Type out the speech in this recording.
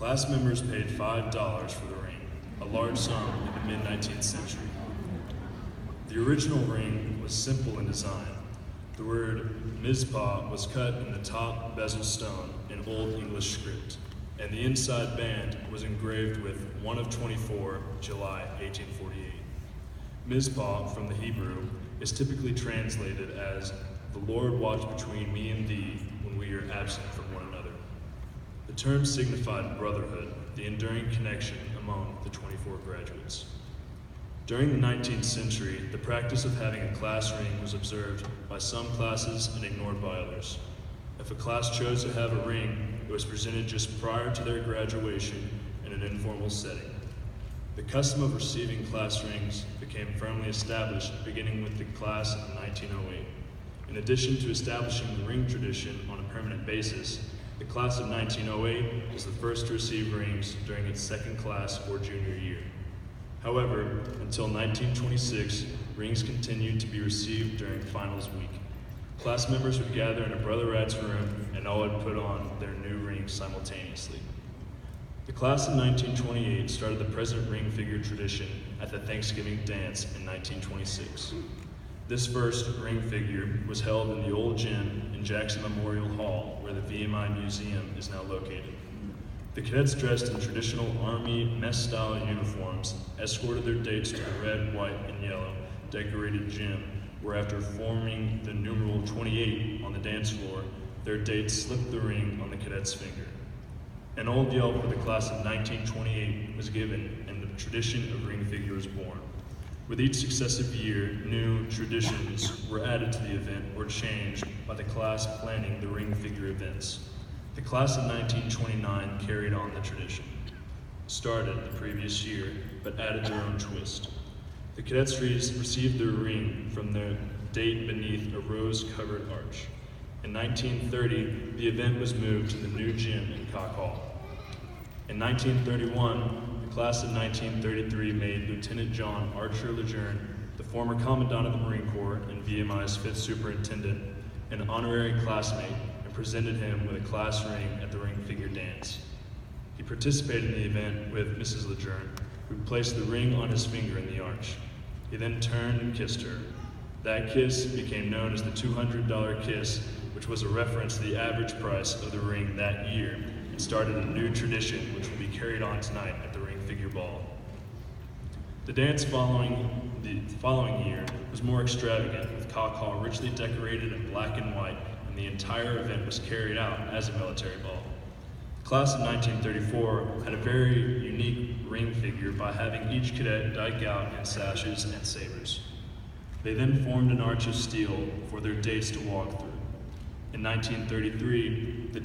Class members paid $5 for the ring, a large sum in the mid-19th century. The original ring was simple in design. The word Mizpah was cut in the top bezel stone in Old English script, and the inside band was engraved with 1 of 24, July 1848. Mizpah, from the Hebrew, is typically translated as, "The Lord watch between me and thee when we are absent from one another." The term signified brotherhood, the enduring connection among the 24 graduates. During the 19th century, the practice of having a class ring was observed by some classes and ignored by others. If a class chose to have a ring, it was presented just prior to their graduation in an informal setting. The custom of receiving class rings became firmly established beginning with the class of 1908. In addition to establishing the ring tradition on a permanent basis, the class of 1908 was the first to receive rings during its second class or junior year. However, until 1926, rings continued to be received during finals week. Class members would gather in a brother-rat's room and all would put on their new rings simultaneously. The class of 1928 started the present ring figure tradition at the Thanksgiving dance in 1926. This first ring figure was held in the old gym in Jackson Memorial Hall, where the VMI Museum is now located. The cadets, dressed in traditional Army mess-style uniforms, escorted their dates to the red, white, and yellow decorated gym, where after forming the numeral 28 on the dance floor, their dates slipped the ring on the cadet's finger. An old yell for the class of 1928 was given, and the tradition of ring figure was born. With each successive year, new traditions were added to the event or changed by the class planning the ring figure events. The class of 1929 carried on the tradition, started the previous year, but added their own twist. The cadets received their ring from their date beneath a rose-covered arch. In 1930, the event was moved to the new gym in Cock Hall. In 1931, the class of 1933 made Lieutenant John Archer Lejeune, the former Commandant of the Marine Corps and VMI's 5th Superintendent, an honorary classmate, and presented him with a class ring at the ring figure dance. He participated in the event with Mrs. Lejeune, who placed the ring on his finger in the arch. He then turned and kissed her. That kiss became known as the $200 kiss, which was a reference to the average price of the ring that year, and started a new tradition which will be carried on tonight at the ring figure ball. The dance following the following year was more extravagant, with Cock Hall richly decorated in black and white, and the entire event was carried out as a military ball. The class of 1934 had a very unique ring figure by having each cadet dike out in sashes and sabers. They then formed an arch of steel for their dates to walk through. In 1933, the